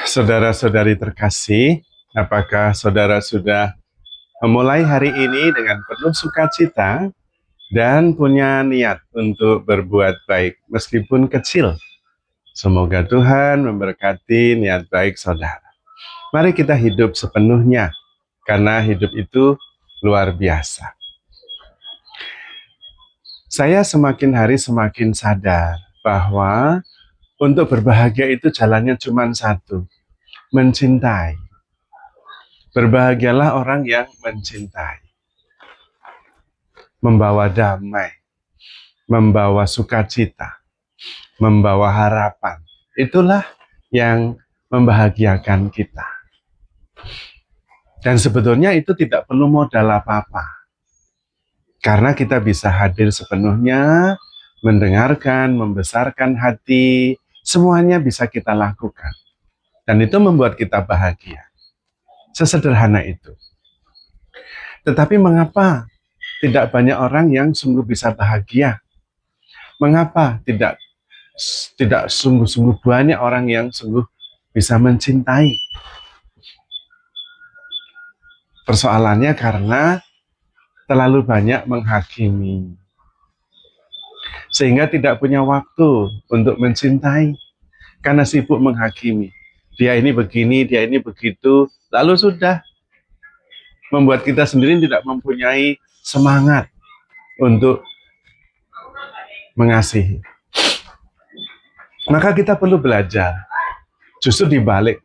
Saudara-saudari terkasih, apakah saudara sudah memulai hari ini dengan penuh sukacita dan punya niat untuk berbuat baik meskipun kecil? Semoga Tuhan memberkati niat baik saudara. Mari kita hidup sepenuhnya, karena hidup itu luar biasa. Saya semakin hari semakin sadar bahwa untuk berbahagia itu jalannya cuma satu, mencintai. Berbahagialah orang yang mencintai, membawa damai, membawa sukacita, membawa harapan. Itulah yang membahagiakan kita. Dan sebetulnya itu tidak perlu modal apa-apa. Karena kita bisa hadir sepenuhnya, mendengarkan, membesarkan hati, semuanya bisa kita lakukan. Dan itu membuat kita bahagia. Sesederhana itu. Tetapi mengapa tidak banyak orang yang sungguh bisa bahagia? Mengapa tidak sungguh-sungguh banyak orang yang sungguh bisa mencintai? Persoalannya karena terlalu banyak menghakimi. Sehingga tidak punya waktu untuk mencintai. Karena sibuk menghakimi. Dia ini begini, dia ini begitu. Lalu sudah membuat kita sendiri tidak mempunyai semangat untuk mengasihi. Maka kita perlu belajar. Justru dibalik.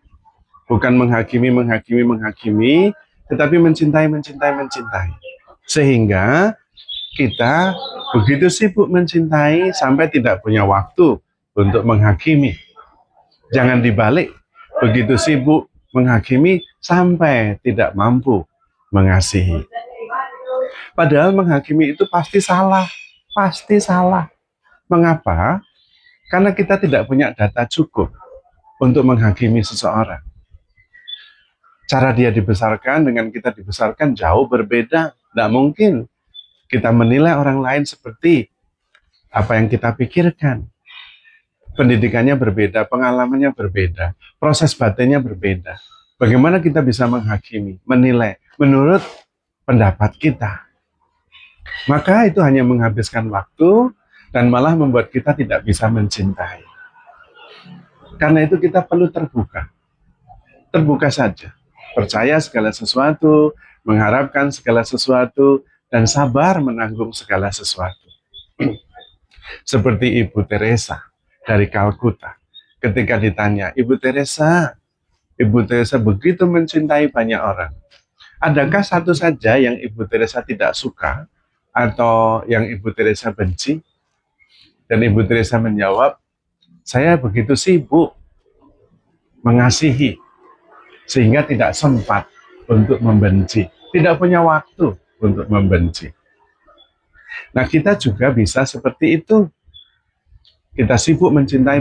Bukan menghakimi, tetapi mencintai. Sehingga kita begitu sibuk mencintai sampai tidak punya waktu untuk menghakimi. Jangan dibalik. Begitu sibuk menghakimi sampai tidak mampu mengasihi. Padahal menghakimi itu pasti salah. Pasti salah. Mengapa? Karena kita tidak punya data cukup untuk menghakimi seseorang. Cara dia dibesarkan dengan kita dibesarkan jauh berbeda. Tidak mungkin kita menilai orang lain seperti apa yang kita pikirkan. Pendidikannya berbeda, pengalamannya berbeda, proses batinnya berbeda. Bagaimana kita bisa menghakimi, menilai menurut pendapat kita? Maka itu hanya menghabiskan waktu dan malah membuat kita tidak bisa mencintai. Karena itu kita perlu terbuka. Terbuka saja. Percaya segala sesuatu, mengharapkan segala sesuatu, dan sabar menanggung segala sesuatu. Seperti Ibu Teresa dari Kalkuta. Ketika ditanya, Ibu Teresa begitu mencintai banyak orang. Adakah satu saja yang Ibu Teresa tidak suka atau yang Ibu Teresa benci? Dan Ibu Teresa menjawab, saya begitu sibuk mengasihi sehingga tidak sempat untuk membenci. Tidak punya waktu untuk membenci. Nah, kita juga bisa seperti itu. Kita sibuk mencintai.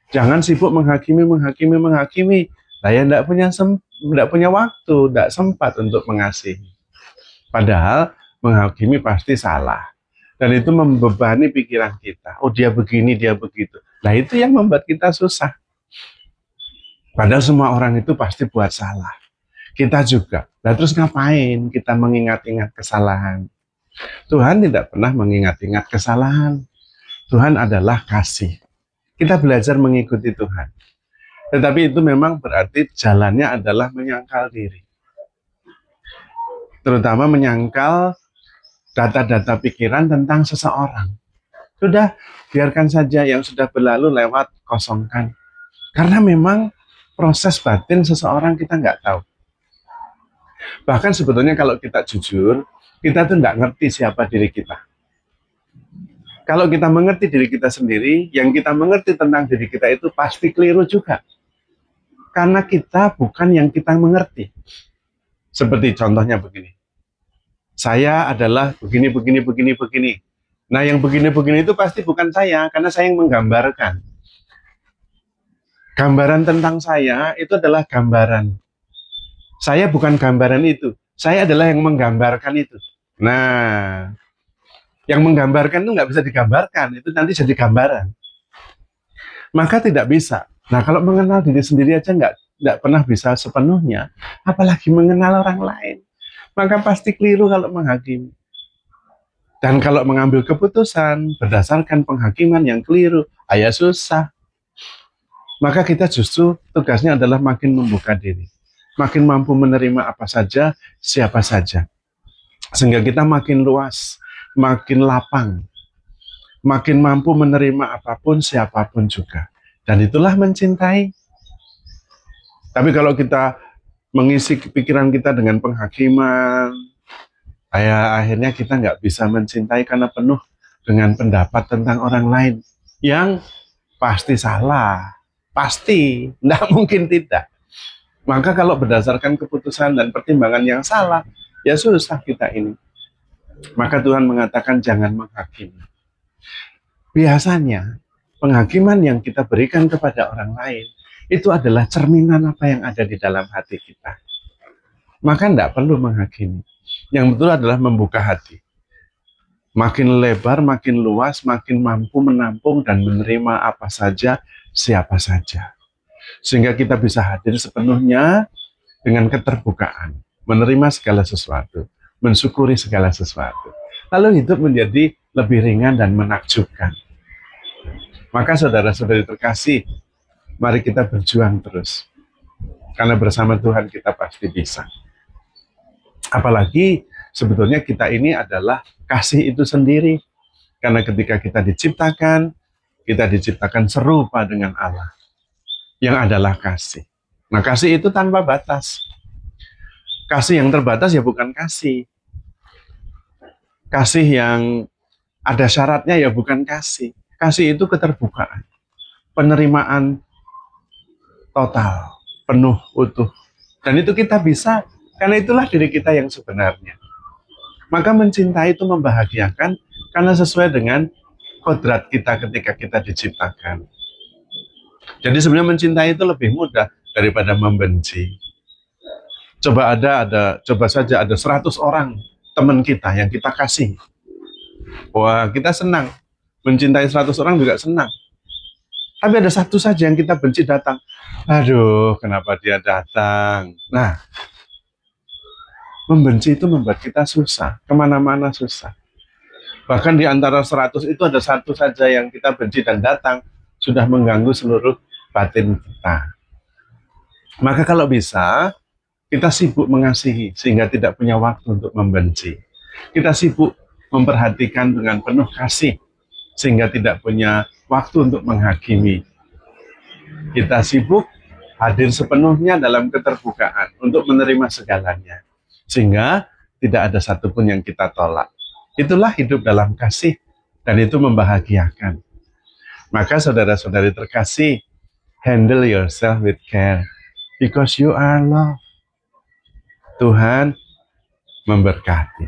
Jangan sibuk menghakimi. Saya tidak punya waktu, tidak sempat untuk mengasihi. Padahal menghakimi pasti salah. Dan itu membebani pikiran kita. Oh, dia begini, dia begitu. Nah, itu yang membuat kita susah. Padahal semua orang itu pasti buat salah. Kita juga. Nah, terus ngapain kita mengingat-ingat kesalahan? Tuhan tidak pernah mengingat-ingat kesalahan. Tuhan adalah kasih. Kita belajar mengikuti Tuhan. Tetapi itu memang berarti jalannya adalah menyangkal diri. Terutama menyangkal data-data pikiran tentang seseorang. Sudah, biarkan saja yang sudah berlalu lewat, kosongkan. Karena memang proses batin seseorang kita nggak tahu. Bahkan sebetulnya kalau kita jujur, kita tuh nggak ngerti siapa diri kita. Kalau kita mengerti diri kita sendiri, yang kita mengerti tentang diri kita itu pasti keliru juga. Karena kita bukan yang kita mengerti. Seperti contohnya begini. Saya adalah begini. Nah, yang begini itu pasti bukan saya, karena saya yang menggambarkan. Gambaran tentang saya itu adalah gambaran. Saya bukan gambaran itu. Saya adalah yang menggambarkan itu. Nah, yang menggambarkan itu nggak bisa digambarkan, itu nanti jadi gambaran. Maka tidak bisa Nah, kalau mengenal diri sendiri aja nggak pernah bisa sepenuhnya, apalagi mengenal orang lain. Maka pasti keliru kalau menghakimi. Dan kalau mengambil keputusan berdasarkan penghakiman yang keliru, ayah susah. Maka kita justru tugasnya adalah makin membuka diri. Makin mampu menerima apa saja, siapa saja. Sehingga kita makin luas, makin lapang, makin mampu menerima apapun, siapapun juga. Dan itulah mencintai. Tapi kalau kita mengisi pikiran kita dengan penghakiman, akhirnya kita nggak bisa mencintai karena penuh dengan pendapat tentang orang lain yang pasti salah, pasti, nggak mungkin tidak. Maka kalau berdasarkan keputusan dan pertimbangan yang salah, ya susah kita ini. Maka Tuhan mengatakan jangan menghakimi. Biasanya penghakiman yang kita berikan kepada orang lain itu adalah cerminan apa yang ada di dalam hati kita. Maka tidak perlu menghakimi. Yang betul adalah membuka hati. Makin lebar, makin luas, makin mampu menampung dan menerima apa saja, siapa saja. Sehingga kita bisa hadir sepenuhnya dengan keterbukaan, menerima segala sesuatu, mensyukuri segala sesuatu. Lalu hidup menjadi lebih ringan dan menakjubkan. Maka saudara-saudari terkasih, mari kita berjuang terus. Karena bersama Tuhan kita pasti bisa. Apalagi sebetulnya kita ini adalah kasih itu sendiri. Karena ketika kita diciptakan serupa dengan Allah. Yang adalah kasih. Nah, kasih itu tanpa batas. Kasih yang terbatas ya bukan kasih. Kasih yang ada syaratnya ya bukan kasih. Kasih itu keterbukaan, penerimaan total, penuh, utuh. Dan itu kita bisa, karena itulah diri kita yang sebenarnya. Maka mencintai itu membahagiakan, karena sesuai dengan kodrat kita ketika kita diciptakan. Jadi sebenarnya mencintai itu lebih mudah daripada membenci. Coba saja ada 100 orang teman kita yang kita kasih. Wah, kita senang. Mencintai 100 orang juga senang. Tapi ada satu saja yang kita benci datang. Aduh, kenapa dia datang? Nah, membenci itu membuat kita susah. Kemana-mana susah. Bahkan di antara 100 itu ada satu saja yang kita benci dan datang. Sudah mengganggu seluruh batin kita. Maka kalau bisa, kita sibuk mengasihi sehingga tidak punya waktu untuk membenci. Kita sibuk memperhatikan dengan penuh kasih sehingga tidak punya waktu untuk menghakimi. Kita sibuk hadir sepenuhnya dalam keterbukaan untuk menerima segalanya. Sehingga tidak ada satupun yang kita tolak. Itulah hidup dalam kasih dan itu membahagiakan. Maka saudara-saudari terkasih, handle yourself with care because you are loved. Tuhan memberkati.